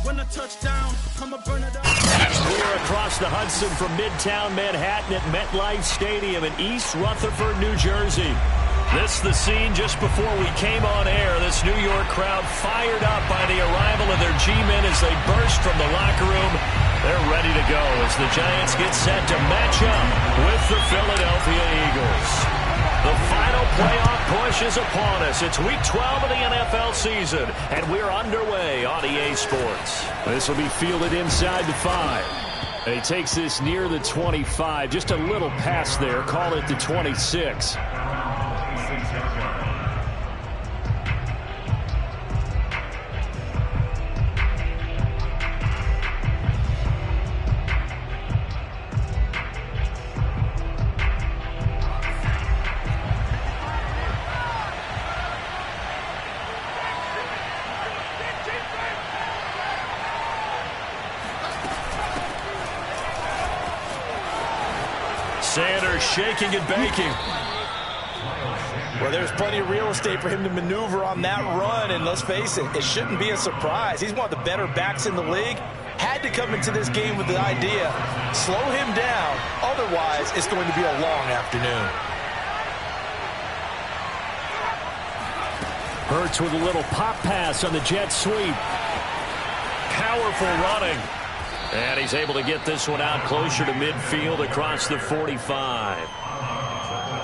When I touch down, I'ma burn it up. We're across the Hudson from Midtown Manhattan at MetLife Stadium in East Rutherford, New Jersey. This the scene just before we came on air. This New York crowd fired up by the arrival of their G-men as they burst from the locker room. They're ready to go as the Giants get set to match up with the Philadelphia Eagles. The final playoff push is upon us. It's Week 12 of the NFL season, and we're underway on EA Sports. This will be fielded inside the 5. And he takes this near the 25. Just a little pass there. Call it the 26. Sanders shaking and baking. Well, there's plenty of real estate for him to maneuver on that run, and let's face it, it shouldn't be a surprise. He's one of the better backs in the league. Had to come into this game with the idea, slow him down, otherwise it's going to be a long afternoon. Hurts with a little pop pass on the jet sweep. Powerful running. And he's able to get this one out closer to midfield across the 45.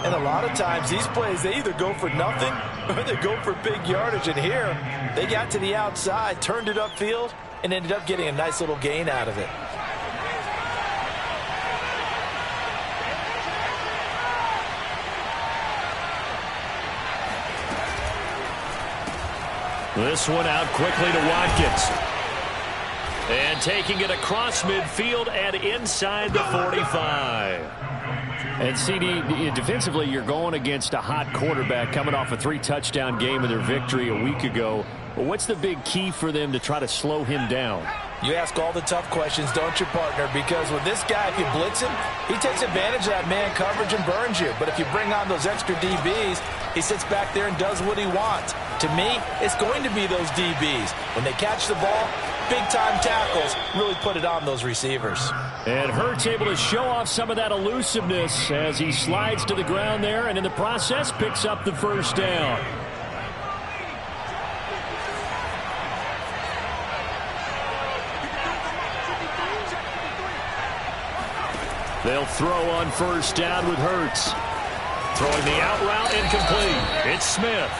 And a lot of times these plays, they either go for nothing or they go for big yardage. And here, they got to the outside, turned it upfield, and ended up getting a nice little gain out of it. This one out quickly to Watkins. And taking it across midfield and inside the 45. And CD, defensively, you're going against a hot quarterback coming off a 3-touchdown game of their victory a week ago. But what's the big key for them to try to slow him down? You ask all the tough questions, don't you, partner? Because with this guy, if you blitz him, he takes advantage of that man coverage and burns you. But if you bring on those extra DBs, he sits back there and does what he wants. To me, it's going to be those DBs. When they catch the ball, big-time tackles really put it on those receivers. And Hurts able to show off some of that elusiveness as he slides to the ground there and in the process picks up the first down. They'll throw on first down with Hurts. Throwing the out route incomplete. It's Smith.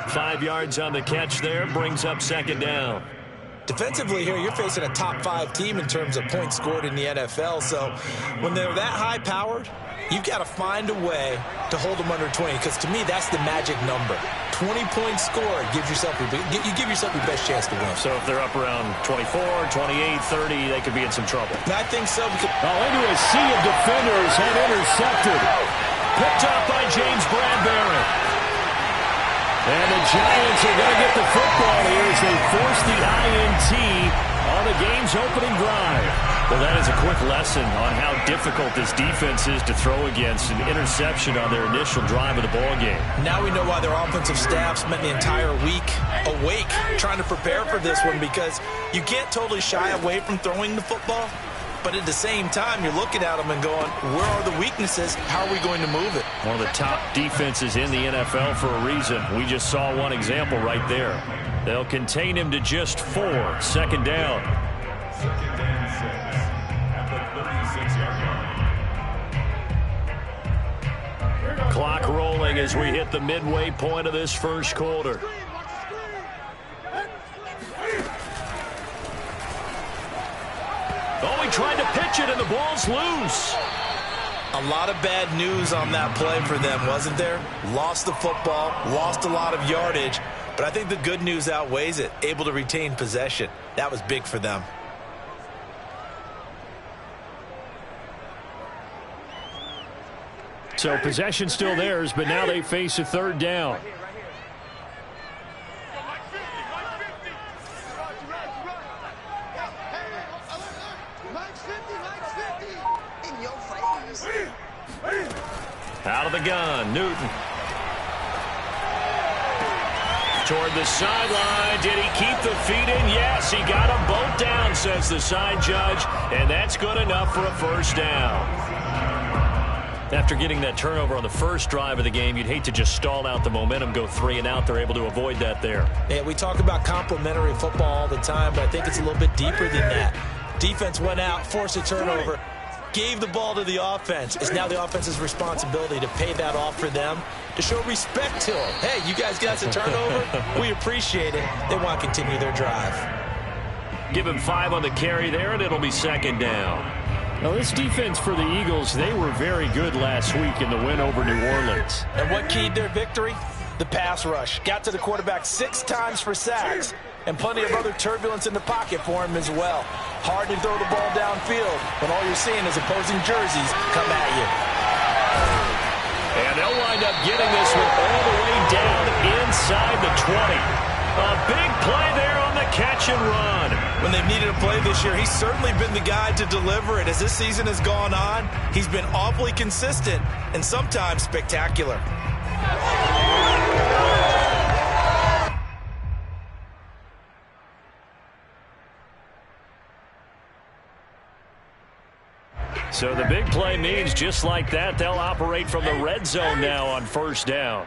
5 yards on the catch there, brings up second down. Defensively here, you're facing a top-5 team in terms of points scored in the NFL. So when they're that high-powered, you've got to find a way to hold them under 20. Because to me, that's the magic number. 20 points scored gives yourself you give yourself your best chance to win. So if they're up around 24, 28, 30, they could be in some trouble. I think so. Into a sea of defenders and intercepted. Picked up by James Bradbury. And the Giants are going to get the football here as they force the INT on the game's opening drive. Well, that is a quick lesson on how difficult this defense is to throw against. An interception on their initial drive of the ball game. Now we know why their offensive staff spent the entire week awake trying to prepare for this one, because you can't totally shy away from throwing the football. But at the same time, you're looking at them and going, where are the weaknesses? How are we going to move it? One of the top defenses in the NFL for a reason. We just saw one example right there. They'll contain him to just 4. Second down. Clock rolling as we hit the midway point of this first quarter. Oh, he tried to pitch it, and the ball's loose. A lot of bad news on that play for them, wasn't there? Lost the football, lost a lot of yardage, but I think the good news outweighs it. Able to retain possession. That was big for them. So possession still theirs, but now they face a third down. Out of the gun, Newton. toward the sideline. Did he keep the feet in? Yes, he got them both down, says the side judge, and that's good enough for a first down. After getting that turnover on the first drive of the game, you'd hate to just stall out the momentum, go 3 and out. They're able to avoid that there. Yeah, we talk about complementary football all the time, but I think it's a little bit deeper than that. Defense went out, forced a turnover, gave the ball to the offense. It's now the offense's responsibility to pay that off for them, to show respect to them. Hey, you guys got the turnover? We appreciate it. They want to continue their drive. Give him 5 on the carry there, and it'll be second down. Now, this defense for the Eagles, they were very good last week in the win over New Orleans. And what keyed their victory? The pass rush. Got to the quarterback 6 times for sacks, and plenty of other turbulence in the pocket for him as well. Hard to throw the ball downfield when all you're seeing is opposing jerseys come at you. And they'll wind up getting this one all the way down inside the 20. A big play there on the catch and run. When they've needed a play this year, he's certainly been the guy to deliver it. As this season has gone on, he's been awfully consistent and sometimes spectacular. So the big play means just like that, they'll operate from the red zone now on first down.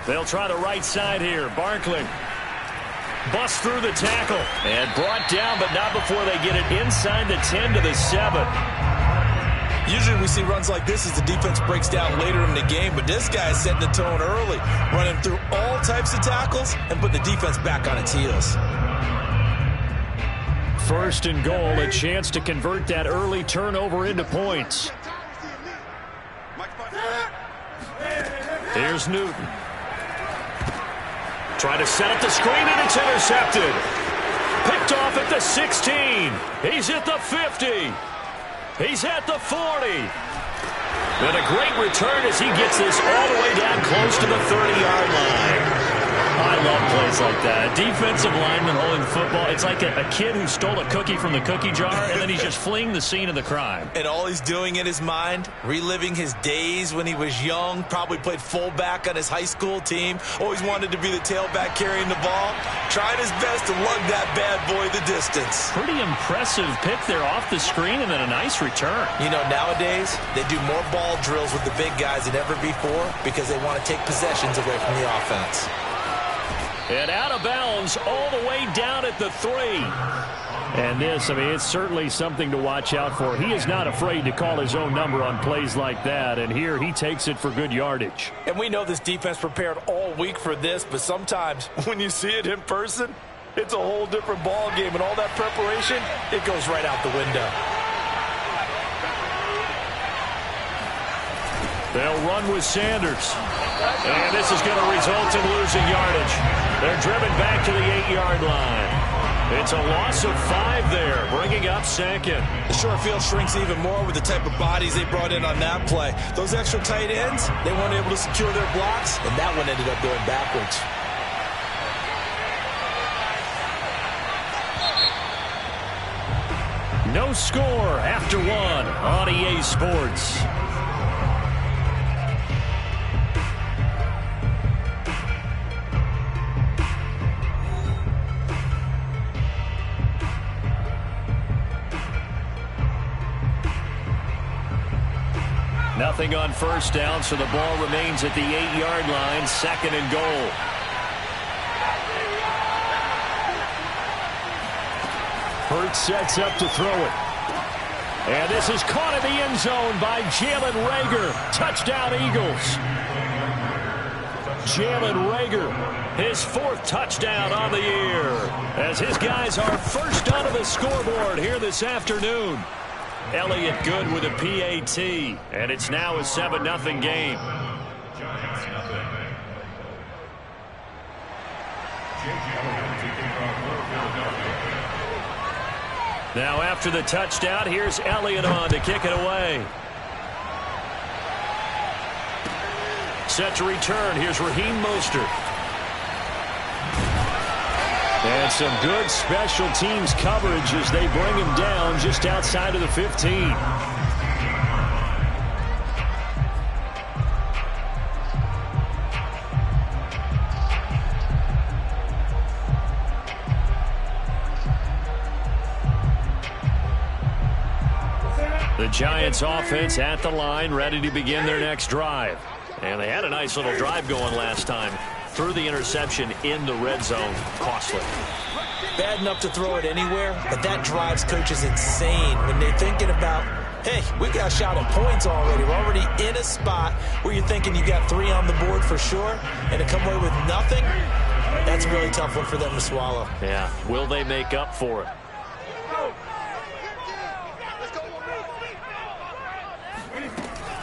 They'll try the right side here. Barkley busts through the tackle and brought down, but not before they get it inside the 10 to the 7. Usually we see runs like this as the defense breaks down later in the game, but this guy is setting the tone early, running through all types of tackles and put the defense back on its heels. First and goal, a chance to convert that early turnover into points. Here's Newton. Try to set up the screen, and it's intercepted. Picked off at the 16. He's at the 50. He's at the 40. And a great return as he gets this all the way down close to the 30-yard line. I love plays like that. A defensive lineman holding the football. It's like a kid who stole a cookie from the cookie jar, and then he's just fleeing the scene of the crime. And all he's doing in his mind, reliving his days when he was young, probably played fullback on his high school team, always wanted to be the tailback carrying the ball, trying his best to lug that bad boy the distance. Pretty impressive pick there off the screen, and then a nice return. You know, nowadays, they do more ball drills with the big guys than ever before because they want to take possessions away from the offense. And out of bounds all the way down at the 3. And this, I mean, it's certainly something to watch out for. He is not afraid to call his own number on plays like that. And here he takes it for good yardage. And we know this defense prepared all week for this, but sometimes when you see it in person, it's a whole different ball game. And all that preparation, it goes right out the window. They'll run with Sanders. And this is going to result in losing yardage. They're driven back to the 8-yard line. It's a loss of 5 there, bringing up second. The short field shrinks even more with the type of bodies they brought in on that play. Those extra tight ends, they weren't able to secure their blocks, and that one ended up going backwards. No score after 1 on EA Sports. Nothing on first down, so the ball remains at the 8-yard line, second and goal. Hurts sets up to throw it. And this is caught in the end zone by Jalen Reagor. Touchdown, Eagles. Jalen Reagor, his 4th touchdown on the year, as his guys are first onto the scoreboard here this afternoon. Elliott good with a PAT, and it's now a 7-0 game. Now after the touchdown, here's Elliott on to kick it away. Set to return, here's Raheem Mostert. And some good special teams coverage as they bring him down just outside of the 15. The Giants offense at the line, ready to begin their next drive. And they had a nice little drive going last time. Threw the interception in the red zone. Costly. Bad enough to throw it anywhere, but that drives coaches insane when they're thinking about, hey, we got a shot at points already. We're already in a spot where you're thinking you got 3 on the board for sure, and to come away with nothing, that's a really tough one for them to swallow. Yeah, will they make up for it?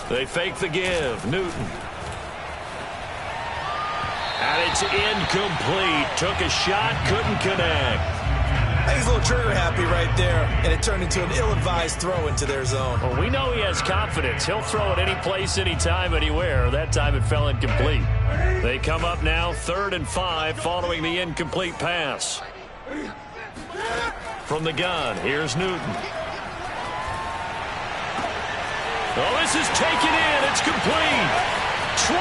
They fake the give. Newton. And it's incomplete. Took a shot, couldn't connect. He's a little trigger happy right there, and it turned into an ill-advised throw into their zone. Well, we know he has confidence. He'll throw it any place, anytime, anywhere. That time it fell incomplete. They come up now 3rd and 5 following the incomplete pass. From the gun, here's Newton. Oh, this is taken in. It's complete. 20.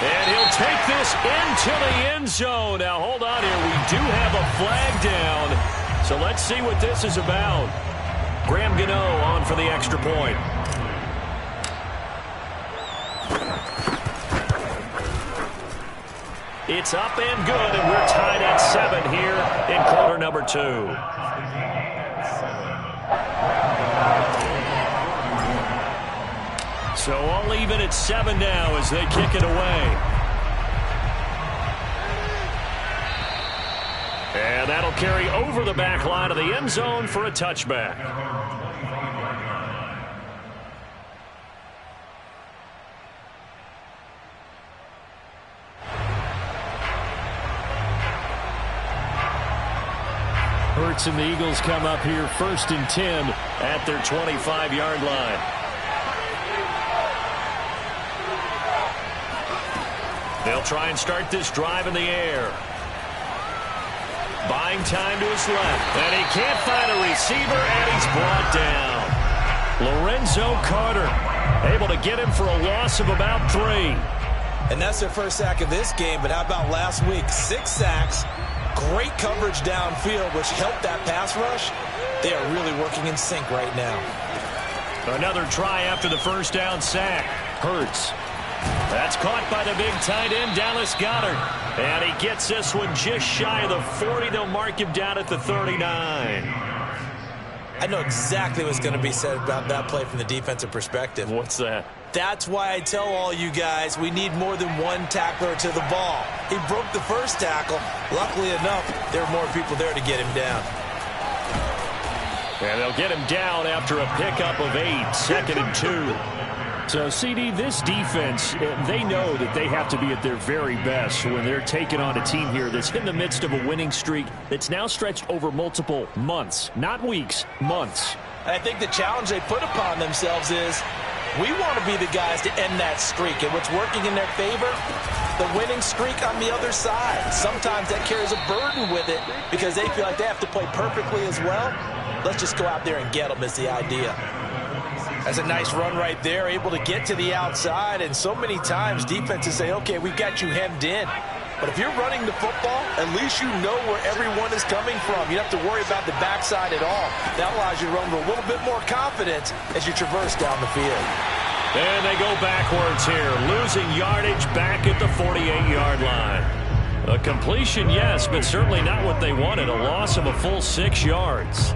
And he'll take this into the end zone. Now, hold on here. We do have a flag down. So let's see what this is about. Graham Gano on for the extra point. It's up and good, and we're tied at 7 here in quarter number 2. So all even at 7 now as they kick it away. And that'll carry over the back line of the end zone for a touchback. Hurts and the Eagles come up here 1st and 10 at their 25-yard line. They'll try and start this drive in the air. Buying time to his left. And he can't find a receiver, and he's brought down. Lorenzo Carter able to get him for a loss of about 3. And that's their first sack of this game, but how about last week? 6 sacks, great coverage downfield, which helped that pass rush. They are really working in sync right now. Another try after the first down sack. Hurts. That's caught by the big tight end, Dallas Goedert. And he gets this one just shy of the 40. They'll mark him down at the 39. I know exactly what's going to be said about that play from the defensive perspective. What's that? That's why I tell all you guys we need more than one tackler to the ball. He broke the first tackle. Luckily enough, there were more people there to get him down. And they'll get him down after a pickup of 8, 2nd and 2. So, CD, this defense, they know that they have to be at their very best when they're taking on a team here that's in the midst of a winning streak that's now stretched over multiple months, not weeks, months. And I think the challenge they put upon themselves is we want to be the guys to end that streak. And what's working in their favor? The winning streak on the other side. Sometimes that carries a burden with it because they feel like they have to play perfectly as well. Let's just go out there and get them is the idea. That's a nice run right there, able to get to the outside. And so many times defenses say, okay, we've got you hemmed in. But if you're running the football, at least you know where everyone is coming from. You don't have to worry about the backside at all. That allows you to run with a little bit more confidence as you traverse down the field. And they go backwards here, losing yardage back at the 48-yard line. A completion, yes, but certainly not what they wanted. A loss of a full 6 yards.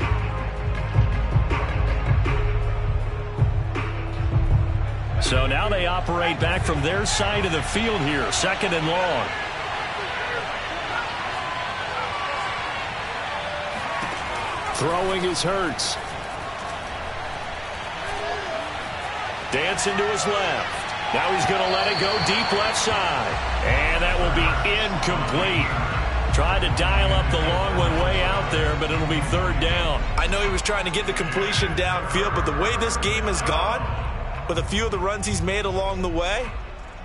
So now they operate back from their side of the field here, 2nd and long. Throwing is Hurts. Dancing to his left. Now he's going to let it go deep left side. And that will be incomplete. Tried to dial up the long one way out there, but it'll be 3rd down. I know he was trying to get the completion downfield, but the way this game has gone, with a few of the runs he's made along the way,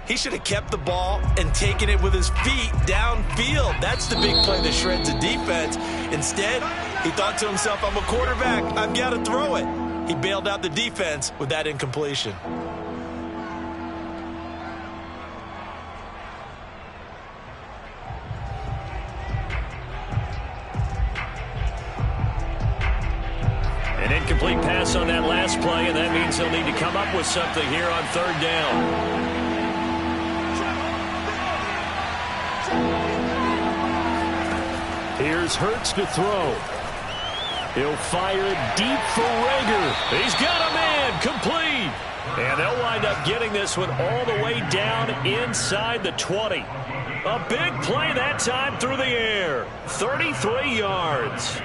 he should have kept the ball and taken it with his feet downfield. That's the big play that shreds the defense. Instead, he thought to himself, I'm a quarterback. I've got to throw it. He bailed out the defense with that incompletion. An incomplete pass on that last play, and that means they'll need to come up with something here on third down. Here's Hurts to throw. He'll fire it deep for Rager. He's got a man, complete. And they'll wind up getting this one all the way down inside the 20. A big play that time through the air. 33 yards.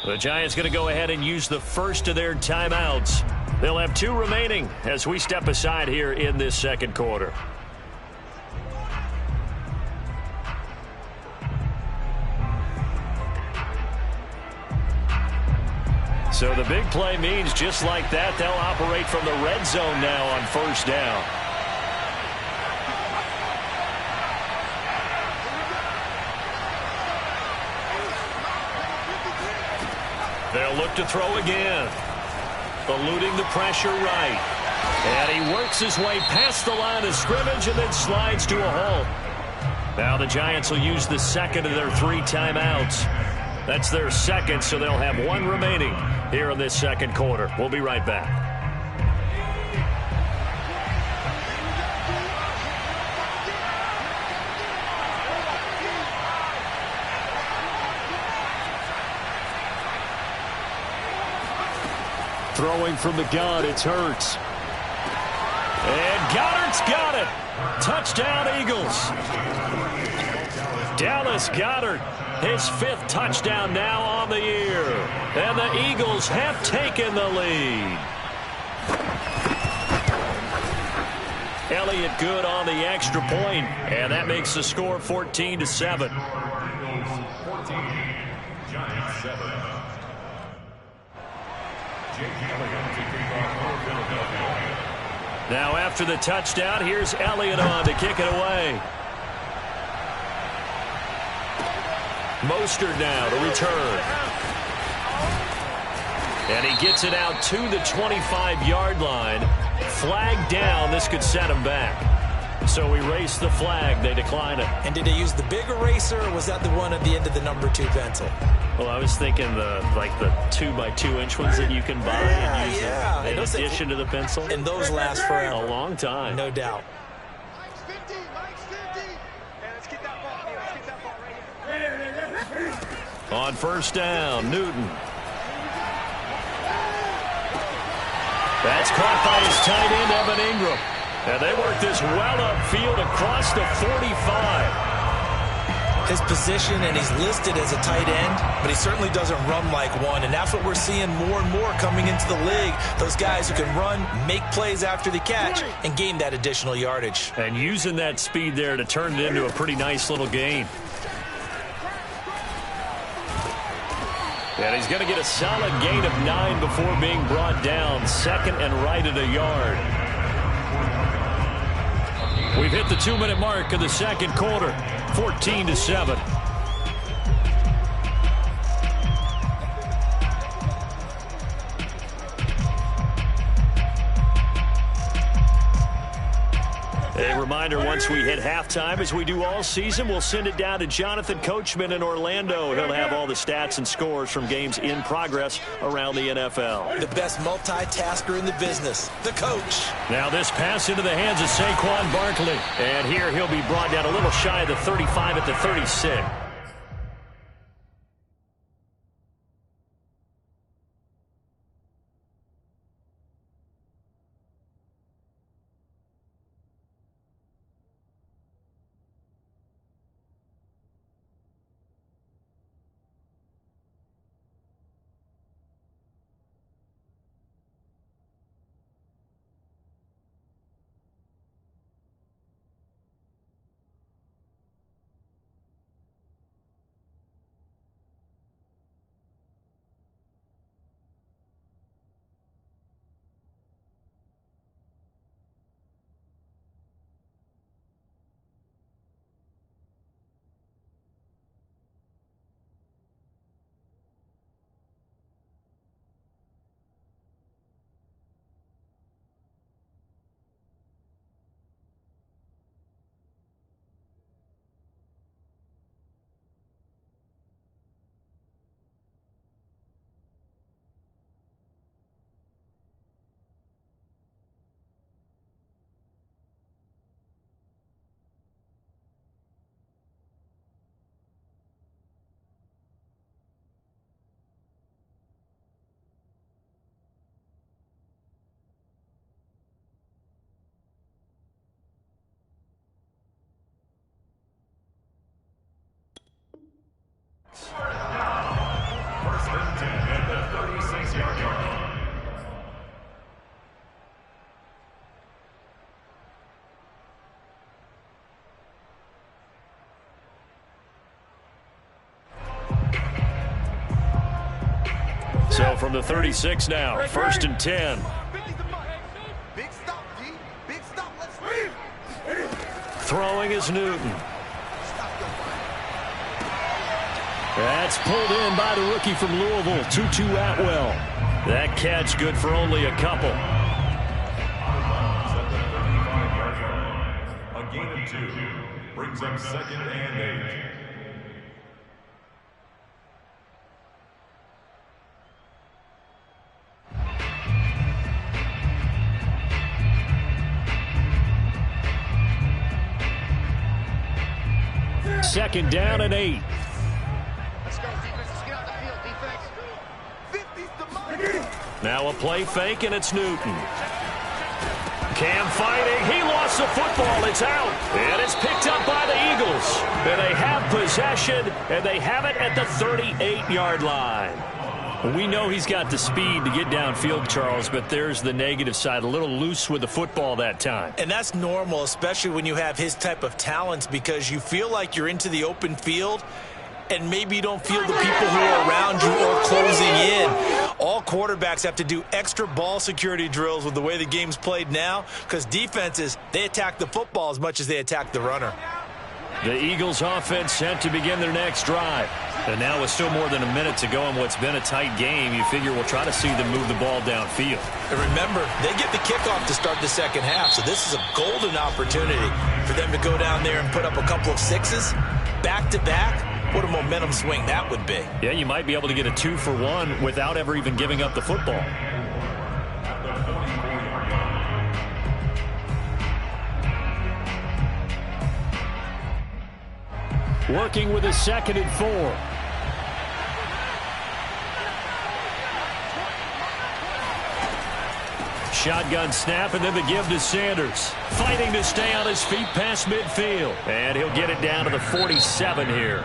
The Giants going to go ahead and use the first of their timeouts. They'll have 2 remaining as we step aside here in this second quarter. So the big play means just like that, they'll operate from the red zone now on first down. They'll look to throw again. Eluding the pressure right. And he works his way past the line of scrimmage and then slides to a halt. Now the Giants will use the second of their 3 timeouts. That's their second, so they'll have 1 remaining here in this second quarter. We'll be right back. Throwing from the gun, it's Hurts. And Goddard's got it. Touchdown, Eagles. Dallas Goedert, his 5th touchdown now on the year. And the Eagles have taken the lead. Elliott good on the extra point, and that makes the score 14-7. Now after the touchdown, here's Elliott on to kick it away. Mostert now to return. And he gets it out to the 25-yard line. Flag down. This could set him back. So erase the flag. They decline it. And did they use the big eraser, or was that the one at the end of the number 2 pencil? Well, I was thinking the 2x2-inch ones that you can buy and use in addition to the pencil. And those last forever. A long time. No doubt. On first down, Newton. That's caught by his tight end, Evan Ingram. And they work this well upfield across the 45. His position, and he's listed as a tight end, but he certainly doesn't run like one. And that's what we're seeing more and more coming into the league. Those guys who can run, make plays after the catch, and gain that additional yardage. And using that speed there to turn it into a pretty nice little gain. And he's going to get a solid gain of 9 before being brought down. Second and right at a yard. We've hit the 2-minute mark of the second quarter. 14-7. A reminder, once we hit halftime, as we do all season, we'll send it down to Jonathan Coachman in Orlando. He'll have all the stats and scores from games in progress around the NFL. The best multitasker in the business, the coach. Now this pass into the hands of Saquon Barkley. And here he'll be brought down a little shy of the 35 at the 36. So from the 36 now, 1st and 10. Throwing is Newton. That's pulled in by the rookie from Louisville, Tutu Atwell. That catch good for only a couple. A gain of 2 brings up 2nd and 8. Second down and 8. Let's go, defense. Let's get out the field, defense. Now a play fake, and it's Newton. Cam fighting. He lost the football. It's out. And it's picked up by the Eagles. And they have possession, and they have it at the 38-yard line. We know he's got the speed to get downfield, Charles, but there's the negative side. A little loose with the football that time. And that's normal, especially when you have his type of talents, because you feel like you're into the open field and maybe you don't feel the people who are around you or closing in. All quarterbacks have to do extra ball security drills with the way the game's played now, because defenses, they attack the football as much as they attack the runner. The Eagles offense set to begin their next drive. And now with still more than a minute to go in what's been a tight game, you figure we'll try to see them move the ball downfield. And remember, they get the kickoff to start the second half, so this is a golden opportunity for them to go down there and put up a couple of sixes back-to-back. What a momentum swing that would be. Yeah, you might be able to get a 2-for-1 without ever even giving up the football. Working with a 2nd and 4. Shotgun snap, and then the give to Sanders. Fighting to stay on his feet past midfield. And he'll get it down to the 47 here.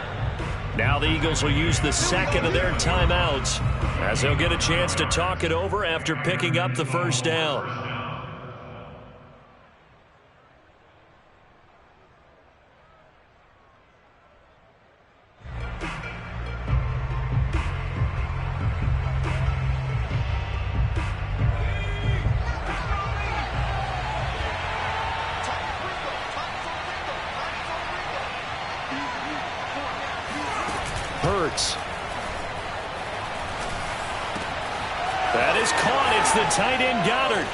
Now the Eagles will use the 2nd of their timeouts as they'll get a chance to talk it over after picking up the first down. Hurts. That is caught. It's the tight end Goddard.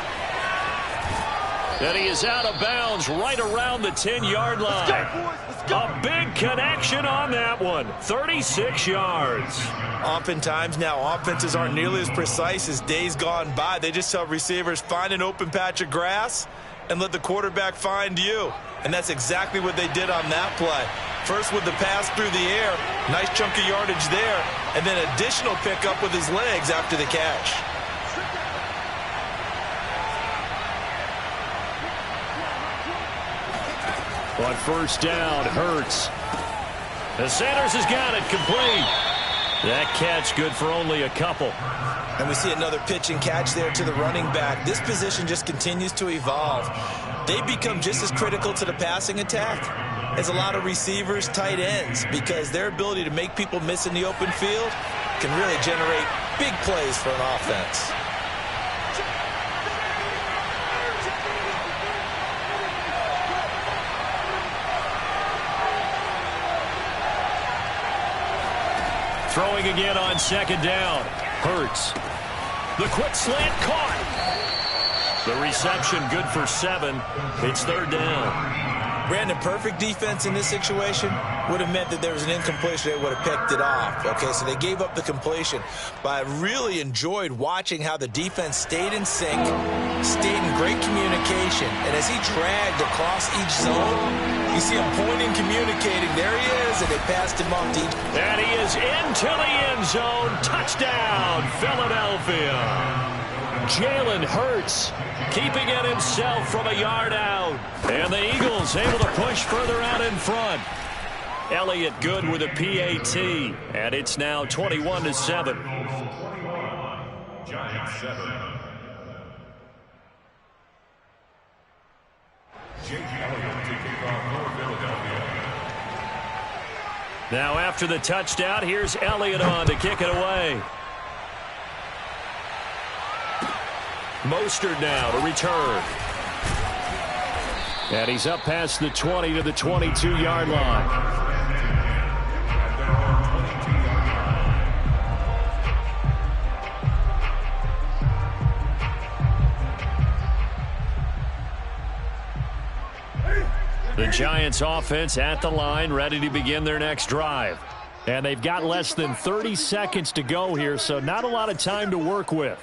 And he is out of bounds right around the 10-yard line. A big connection on that one. 36 yards. Oftentimes now offenses aren't nearly as precise as days gone by. They just tell receivers, find an open patch of grass and let the quarterback find you. And that's exactly what they did on that play. First with the pass through the air, nice chunk of yardage there, and then additional pickup with his legs after the catch. On first down, Hurts. And Sanders has got it complete. That catch good for only a couple. And we see another pitch and catch there to the running back. This position just continues to evolve. They become just as critical to the passing attack as a lot of receivers, tight ends, because their ability to make people miss in the open field can really generate big plays for an offense. Throwing again on 2nd down. Hurts. The quick slant caught. The reception good for 7. It's 3rd down. Brandon, perfect defense in this situation would have meant that there was an incompletion. They would have picked it off. Okay, so they gave up the completion. But I really enjoyed watching how the defense stayed in sync, stayed in great communication. And as he dragged across each zone, you see him pointing, communicating. There he is, and they passed him off to each. And he is into the end zone. Touchdown, Philadelphia. Jalen Hurts keeping it himself from a yard out. And the Eagles able to push further out in front. Elliott good with a PAT. And it's now 21-7. Giants 7. Jake Elliott to kick off for Philadelphia. Now after the touchdown, here's Elliott on to kick it away. Mostert now to return. And he's up past the 20 to the 22-yard line. The Giants offense at the line, ready to begin their next drive. And they've got less than 30 seconds to go here, so not a lot of time to work with.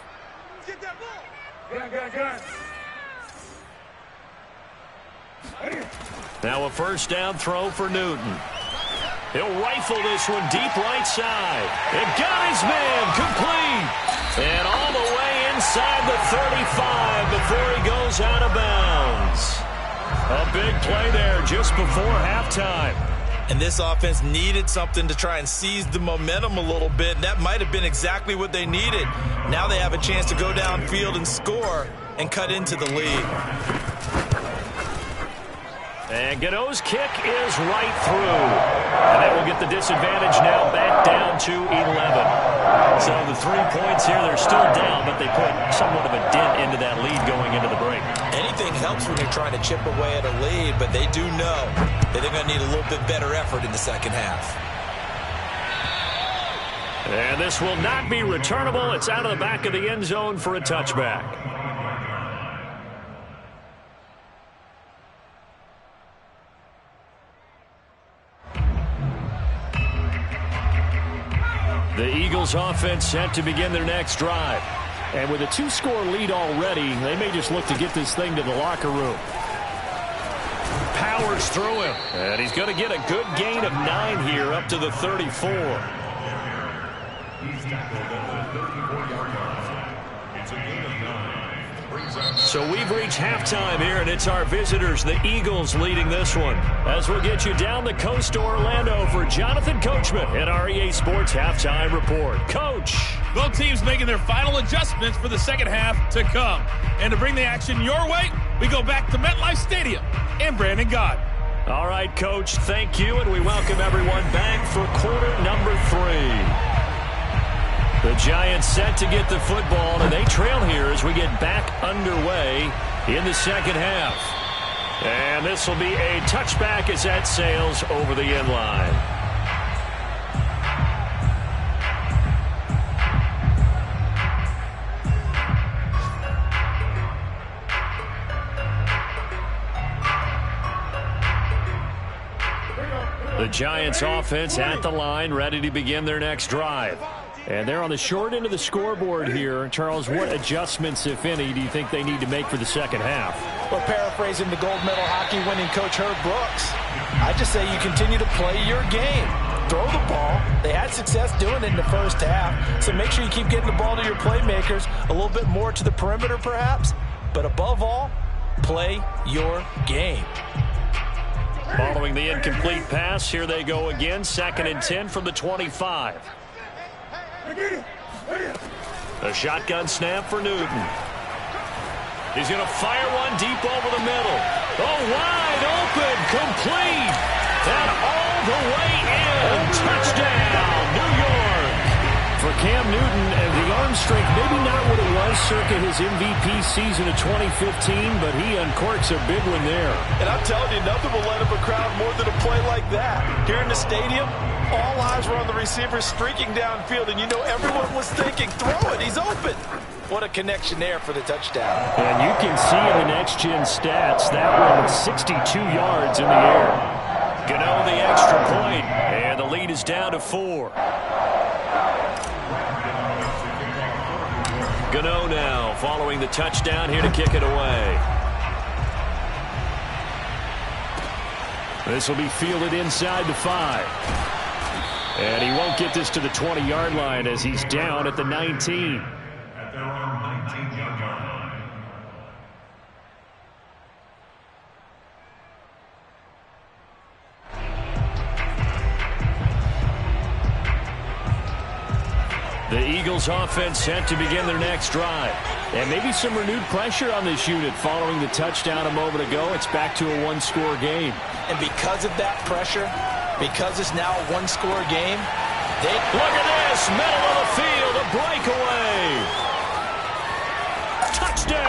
Now a first down throw for Newton. He'll rifle this one deep right side. It got his man complete. And all the way inside the 35 before he goes out of bounds. A big play there just before halftime. And this offense needed something to try and seize the momentum a little bit. And that might have been exactly what they needed. Now they have a chance to go downfield and score and cut into the lead. And Gano's kick is right through. And that will get the disadvantage now back down to 11. So the 3 points here, they're still down, but they put somewhat of a dent into that lead going into the break. Anything helps when you're trying to chip away at a lead, but they do know that they're going to need a little bit better effort in the second half. And this will not be returnable. It's out of the back of the end zone for a touchback. The Eagles offense set to begin their next drive. And with a 2-score lead already, they may just look to get this thing to the locker room. Powers through him. And he's going to get a good gain of 9 here up to the 34. He's tackled at the 34-yard line. It's a gain of 9. So we've reached halftime here, and it's our visitors, the Eagles, leading this one. As we'll get you down the coast to Orlando for Jonathan Coachman at our EA Sports Halftime Report. Coach. Both teams making their final adjustments for the second half to come. And to bring the action your way, we go back to MetLife Stadium and Brandon Gott. All right, Coach, thank you, and we welcome everyone back for quarter number 3. The Giants set to get the football, and they trail here as we get back underway in the second half. And this will be a touchback as that sails over the end line. The Giants offense at the line, ready to begin their next drive. And they're on the short end of the scoreboard here. Charles, what adjustments, if any, do you think they need to make for the second half? Well, paraphrasing the gold medal hockey winning coach Herb Brooks, I just say you continue to play your game. Throw the ball. They had success doing it in the first half, so make sure you keep getting the ball to your playmakers, a little bit more to the perimeter perhaps, but above all, play your game. Following the incomplete pass, here they go again, 2nd and 10 from the 25. A shotgun snap for Newton. He's going to fire one deep over the middle. Oh, wide open, complete, and all the way in. Touchdown, New York. For Cam Newton, the arm strength, maybe not what it was circa his MVP season of 2015, but he uncorks a big one there. And I'm telling you, nothing will light up a crowd more than a play like that. Here in the stadium, all eyes were on the receiver streaking downfield, and you know everyone was thinking, throw it, he's open. What a connection there for the touchdown. And you can see in the next-gen stats, that one 62 yards in the air. Gano the extra point, and the lead is down to 4. Gano now following the touchdown here to kick it away. This will be fielded inside the 5. And he won't get this to the 20-yard line as he's down at the 19. At their own 19-yard line. The Eagles offense set to begin their next drive. And maybe some renewed pressure on this unit following the touchdown a moment ago. It's back to a 1-score game. And because of that pressure, because it's now a 1-score game, they look at this, middle of the field, a breakaway. Touchdown!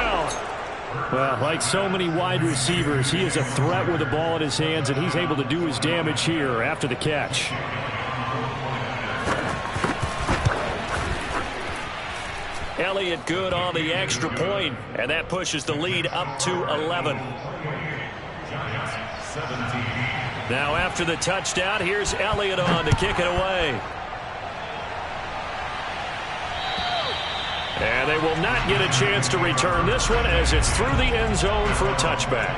Well, like so many wide receivers, he is a threat with the ball in his hands, and he's able to do his damage here after the catch. Elliott good on the extra point, and that pushes the lead up to 11. Now after the touchdown, here's Elliott on to kick it away. And they will not get a chance to return this one as it's through the end zone for a touchback.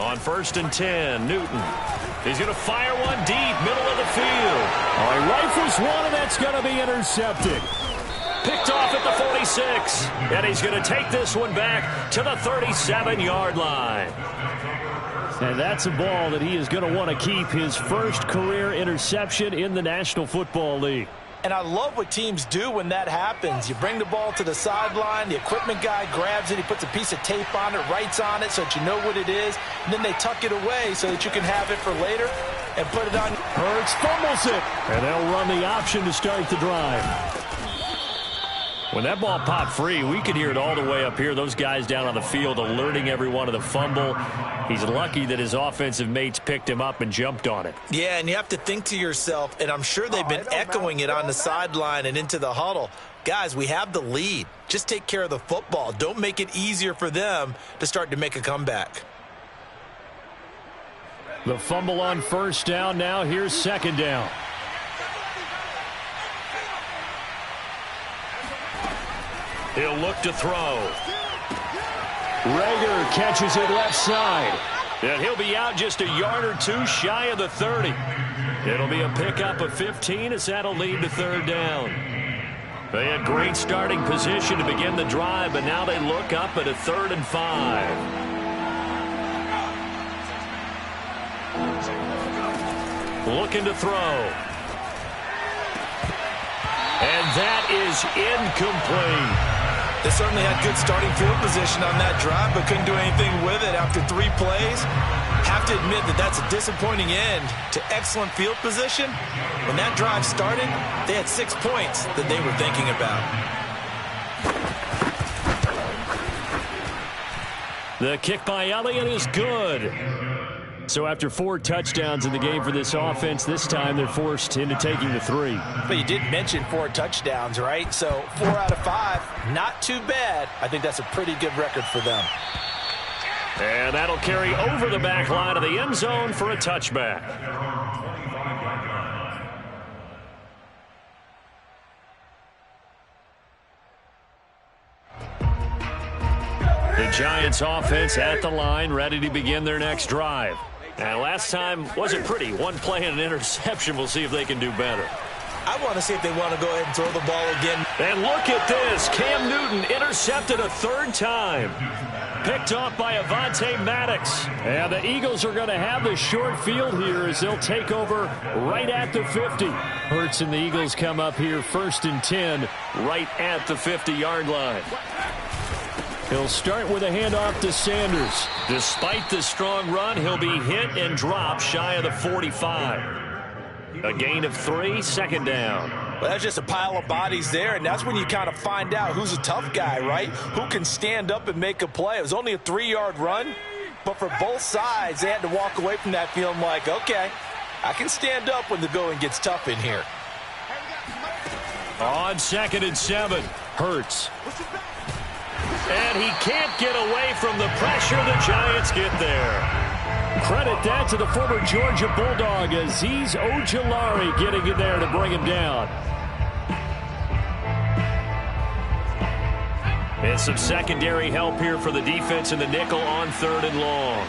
On 1st and 10, Newton. He's going to fire one deep, middle of the field. Oh, he rifles one, and that's going to be intercepted. Picked off at the 46, and he's going to take this one back to the 37-yard line. And that's a ball that he is going to want to keep, his first career interception in the National Football League. And I love what teams do when that happens. You bring the ball to the sideline, the equipment guy grabs it, he puts a piece of tape on it, writes on it so that you know what it is, and then they tuck it away so that you can have it for later and put it on. Hurts fumbles it, and they'll run the option to start the drive. When that ball popped free, we could hear it all the way up here. Those guys down on the field alerting everyone of the fumble. He's lucky that his offensive mates picked him up and jumped on it. Yeah, and you have to think to yourself, and I'm sure they've been echoing it on the sideline and into the huddle. Guys, we have the lead. Just take care of the football. Don't make it easier for them to start to make a comeback. The fumble on 1st down. Now here's 2nd down. He'll look to throw. Reagor catches it left side. And he'll be out just a yard or two shy of the 30. It'll be a pickup of 15 as that'll lead to 3rd down. They had great starting position to begin the drive, but now they look up at a 3rd and 5. Looking to throw. And that is incomplete. They certainly had good starting field position on that drive, but couldn't do anything with it after 3 plays. Have to admit that that's a disappointing end to excellent field position. When that drive started, they had 6 points that they were thinking about. The kick by Elliott is good. So after 4 touchdowns in the game for this offense, this time they're forced into taking the 3. But you did mention 4 touchdowns, right? So 4 out of 5, not too bad. I think that's a pretty good record for them. And that'll carry over the back line of the end zone for a touchback. The Giants offense at the line, ready to begin their next drive. And last time wasn't pretty. 1 play and an interception. We'll see if they can do better. I want to see if they want to go ahead and throw the ball again. And look at this. Cam Newton intercepted a 3rd time. Picked off by Avonte Maddox. And the Eagles are going to have the short field here as they'll take over right at the 50. Hurts and the Eagles come up here 1st and 10 right at the 50-yard line. He'll start with a handoff to Sanders. Despite the strong run, he'll be hit and dropped shy of the 45. A gain of 3, 2nd down. Well, that's just a pile of bodies there, and that's when you kind of find out who's a tough guy, right? Who can stand up and make a play. It was only a 3-yard run, but for both sides, they had to walk away from that feeling like, okay, I can stand up when the going gets tough in here. On 2nd and 7, Hurts. And he can't get away from the pressure. The Giants get there. Credit that to the former Georgia Bulldog, Azeez Ojulari getting in there to bring him down. And some secondary help here for the defense in the nickel on 3rd and long.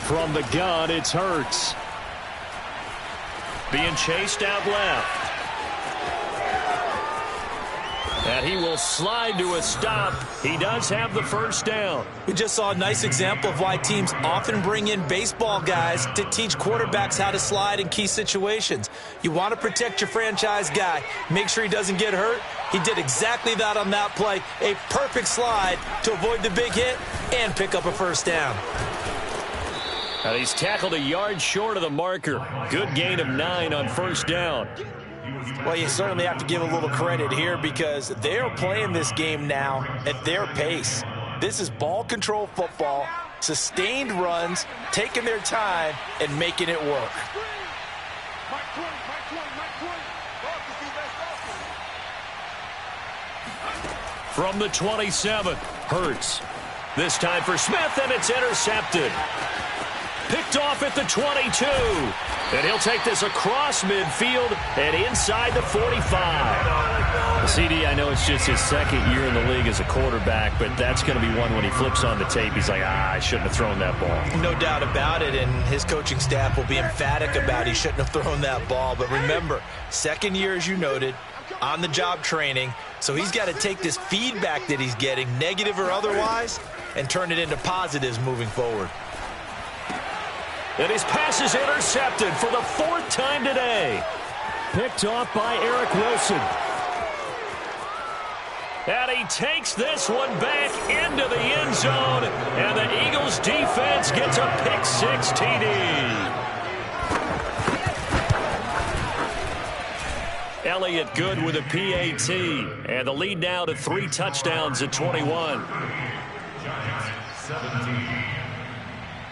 From the gun, it's Hurts. Being chased out left. And he will slide to a stop. He does have the first down. We just saw a nice example of why teams often bring in baseball guys to teach quarterbacks how to slide in key situations. You want to protect your franchise guy. Make sure he doesn't get hurt. He did exactly that on that play. A perfect slide to avoid the big hit and pick up a first down. And he's tackled a yard short of the marker. Good gain of 9 on first down. Well, you certainly have to give a little credit here because they're playing this game now at their pace. This is ball control football, sustained runs, taking their time, and making it work. From the 27, Hurts. This time for Smith, and it's intercepted. Picked off at the 22. And he'll take this across midfield and inside the 45. CD, I know it's just his second year in the league as a quarterback, but that's going to be one when he flips on the tape. He's like, I shouldn't have thrown that ball. No doubt about it, and his coaching staff will be emphatic about he shouldn't have thrown that ball. But remember, second year, as you noted, on-the-job training, so he's got to take this feedback that he's getting, negative or otherwise, and turn it into positives moving forward. And his pass is intercepted for the 4th time today. Picked off by Eric Wilson. And he takes this one back into the end zone. And the Eagles defense gets a pick-6 TD. Elliott Good with a PAT. And the lead now to 3 touchdowns at 21.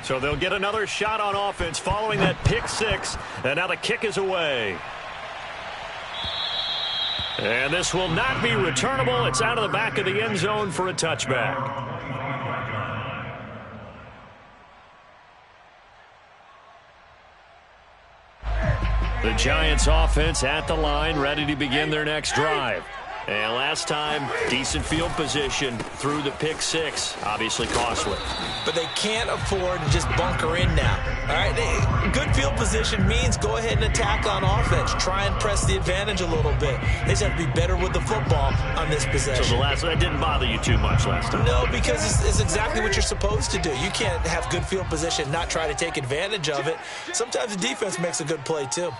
So they'll get another shot on offense following that pick-6. And now the kick is away. And this will not be returnable. It's out of the back of the end zone for a touchback. The Giants offense at the line, ready to begin their next drive. And last time, decent field position through the pick-6. Obviously costly. But they can't afford to just bunker in now. All right, good field position means go ahead and attack on offense. Try and press the advantage a little bit. They just have to be better with the football on this possession. So that didn't bother you too much last time? No, because it's exactly what you're supposed to do. You can't have good field position, not try to take advantage of it. Sometimes the defense makes a good play, too.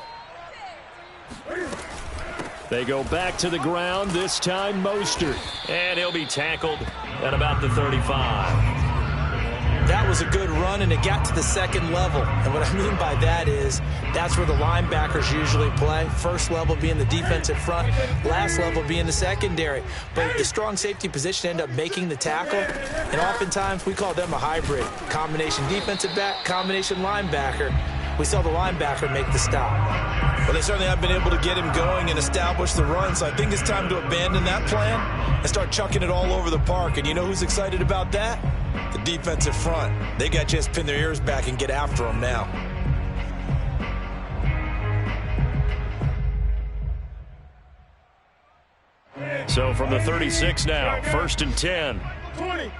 They go back to the ground, this time Mostert. And he'll be tackled at about the 35. That was a good run, and it got to the second level. And what I mean by that is that's where the linebackers usually play. First level being the defensive front, last level being the secondary. But the strong safety position ended up making the tackle, and oftentimes we call them a hybrid. Combination defensive back, combination linebacker. We saw the linebacker make the stop. Well, they certainly have been able to get him going and establish the run, so I think it's time to abandon that plan and start chucking it all over the park. And you know who's excited about that? The defensive front. They got to just pin their ears back and get after him now. So from the 36 now, 1st and 10. 20.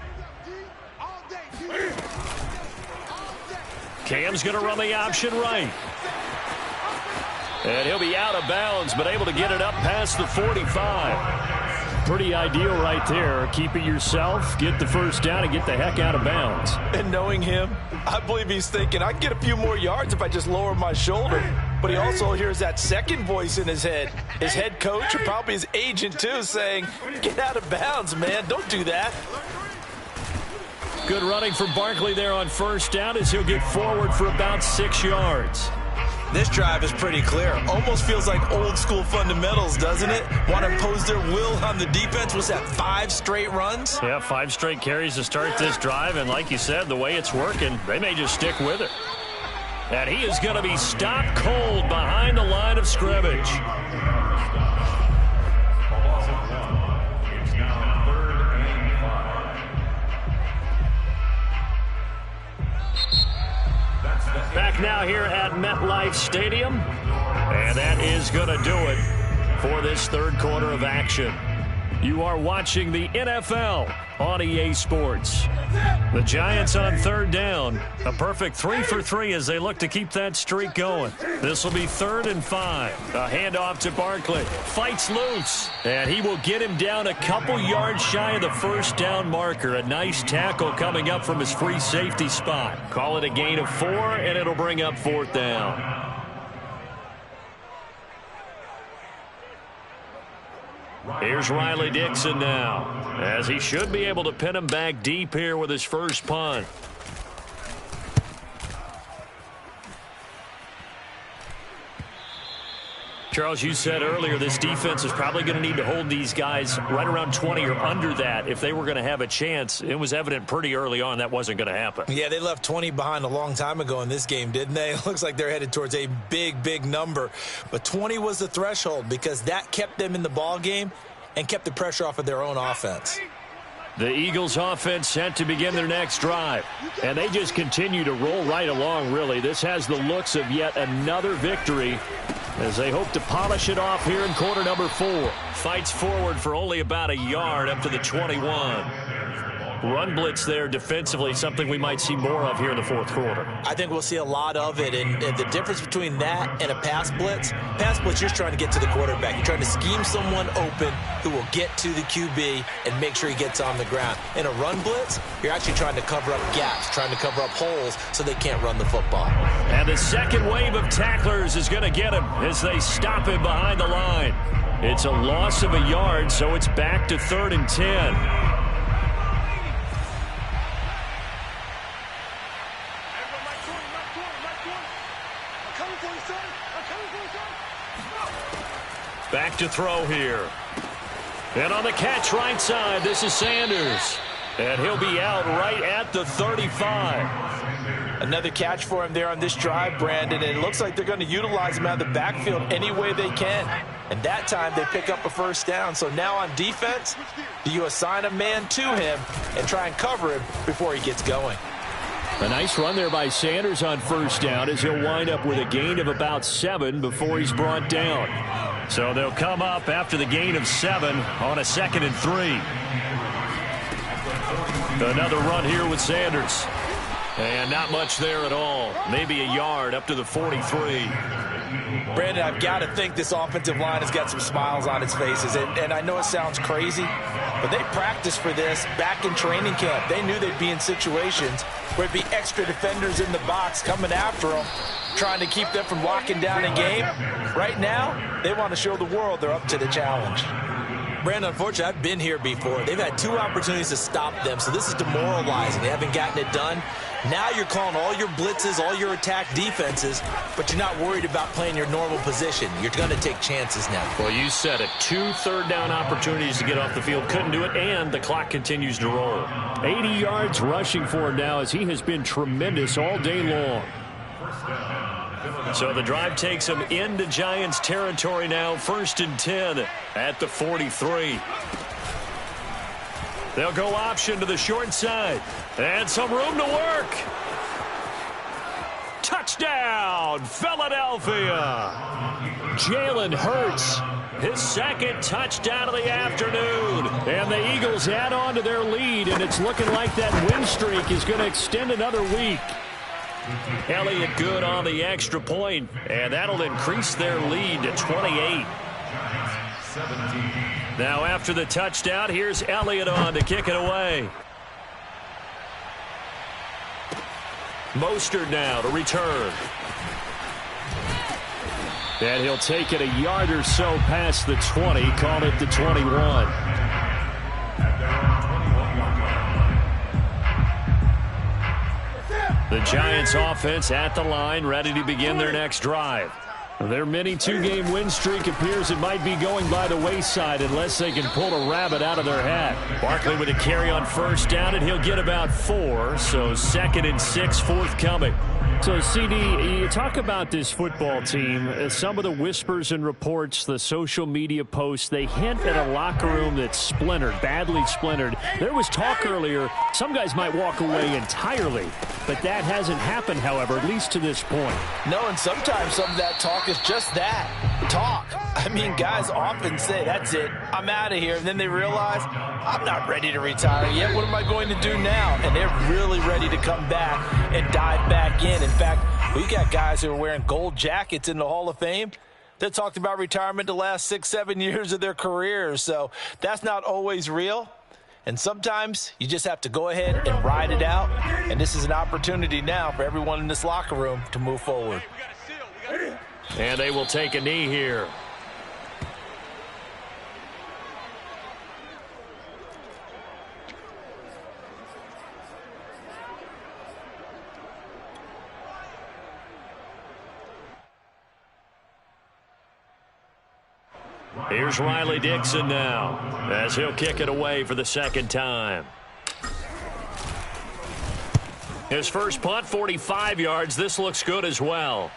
Cam's going to run the option right. And he'll be out of bounds, but able to get it up past the 45. Pretty ideal right there. Keep it yourself, get the first down, and get the heck out of bounds. And knowing him, I believe he's thinking, I can get a few more yards if I just lower my shoulder. But he also hears that second voice in his head. His head coach, or probably his agent too, saying, get out of bounds, man. Don't do that. Good running for Barkley there on first down as he'll get forward for about 6 yards. This drive is pretty clear. Almost feels like old school fundamentals, doesn't it? Want to impose their will on the defense. Was that 5 straight runs? Yeah, 5 straight carries to start this drive. And like you said, the way it's working, they may just stick with it. And he is going to be stopped cold behind the line of scrimmage. It's now 3rd and 5. Back now here at MetLife Stadium. And that is going to do it for this third quarter of action. You are watching the NFL on EA Sports. The Giants on third down. A perfect 3 for 3 as they look to keep that streak going. This will be 3rd and 5. A handoff to Barkley. Fights loose. And he will get him down a couple yards shy of the first down marker. A nice tackle coming up from his free safety spot. Call it a gain of 4, and it'll bring up 4th down. Here's Riley Dixon now, as he should be able to pin him back deep here with his first punt. Charles, you said earlier this defense is probably going to need to hold these guys right around 20 or under that if they were going to have a chance. It was evident pretty early on that wasn't going to happen. Yeah, they left 20 behind a long time ago in this game, didn't they? It looks like they're headed towards a big number. But 20 was the threshold because that kept them in the ball game and kept the pressure off of their own offense. The Eagles offense set to begin their next drive. And they just continue to roll right along, really. This has the looks of yet another victory as they hope to polish it off here in quarter number 4. Fights forward for only about a yard up to the 21. Run blitz there defensively, something we might see more of here in the 4th quarter. I think we'll see a lot of it, and the difference between that and a pass blitz, you're just trying to get to the quarterback. You're trying to scheme someone open who will get to the QB and make sure he gets on the ground. In a run blitz, you're actually trying to cover up gaps, trying to cover up holes so they can't run the football. And the second wave of tacklers is going to get him as they stop him behind the line. It's a loss of a yard, so it's back to 3rd and 10. Back to throw here. And on the catch right side, this is Sanders. And he'll be out right at the 35. Another catch for him there on this drive, Brandon. And it looks like they're going to utilize him out of the backfield any way they can. And that time they pick up a first down. So now on defense, do you assign a man to him and try and cover him before he gets going? A nice run there by Sanders on first down as he'll wind up with a gain of about 7 before he's brought down. So they'll come up after the gain of 7 on a 2nd and 3. Another run here with Sanders. And not much there at all. Maybe a yard up to the 43. Brandon, I've got to think this offensive line has got some smiles on its faces. And I know it sounds crazy, but they practiced for this back in training camp. They knew they'd be in situations where it'd be extra defenders in the box coming after them, trying to keep them from locking down a game. Right now, they want to show the world they're up to the challenge. Brandon, unfortunately, I've been here before. They've had 2 opportunities to stop them, so this is demoralizing. They haven't gotten it done. Now you're calling all your blitzes, all your attack defenses, but you're not worried about playing your normal position. You're going to take chances now. Well, you said it. 2 third-down opportunities to get off the field. Couldn't do it, and the clock continues to roll. 80 yards rushing for him now as he has been tremendous all day long. So the drive takes him into Giants territory now. 1st and 10 at the 43. They'll go option to the short side. And some room to work. Touchdown, Philadelphia. Jalen Hurts, his 2nd touchdown of the afternoon. And the Eagles add on to their lead, and it's looking like that win streak is going to extend another week. Elliott good on the extra point, and that'll increase their lead to 28. Now after the touchdown, here's Elliott on to kick it away. Mostert now to return. And he'll take it a yard or so past the 20, call it the 21. The Giants offense at the line, ready to begin their next drive. Their mini 2-game win streak appears it might be going by the wayside unless they can pull a rabbit out of their hat. Barkley with a carry on first down, and he'll get about 4, so 2nd and 6 forthcoming. So, CD, you talk about this football team, some of the whispers and reports, the social media posts, they hint at a locker room that's splintered, badly splintered. There was talk earlier, some guys might walk away entirely, but that hasn't happened, however, at least to this point. No, and sometimes some of that talk is just that. talk. I mean, guys often say, that's it, I'm out of here. And then they realize, I'm not ready to retire yet. What am I going to do now? And they're really ready to come back and dive back in. In fact, we got guys who are wearing gold jackets in the Hall of Fame that talked about retirement the last 6-7 years of their careers. So that's not always real. And sometimes you just have to go ahead and ride it out. And this is an opportunity now for everyone in this locker room to move forward. And they will take a knee here. Here's Riley Dixon now, as he'll kick it away for the second time. His first punt, 45 yards. This looks good as well.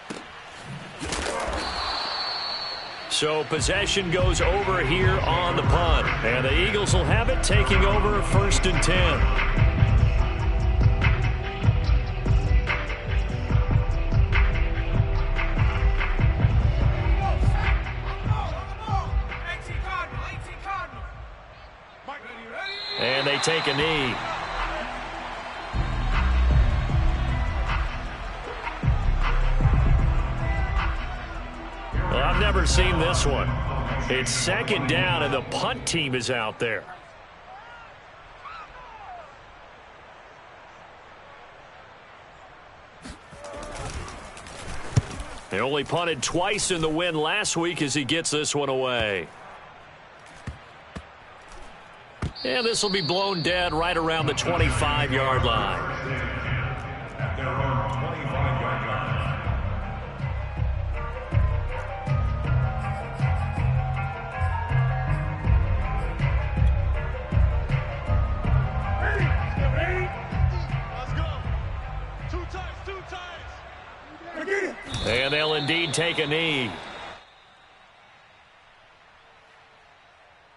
So possession goes over here on the punt. And the Eagles will have it, taking over 1st and 10. And they take a knee. Well, I've never seen this one. It's 2nd down, and the punt team is out there. They only punted twice in the win last week as he gets this one away. And this will be blown dead right around the 25-yard line. At their own 25-yard Let's go. 2 times. And they'll indeed take a knee.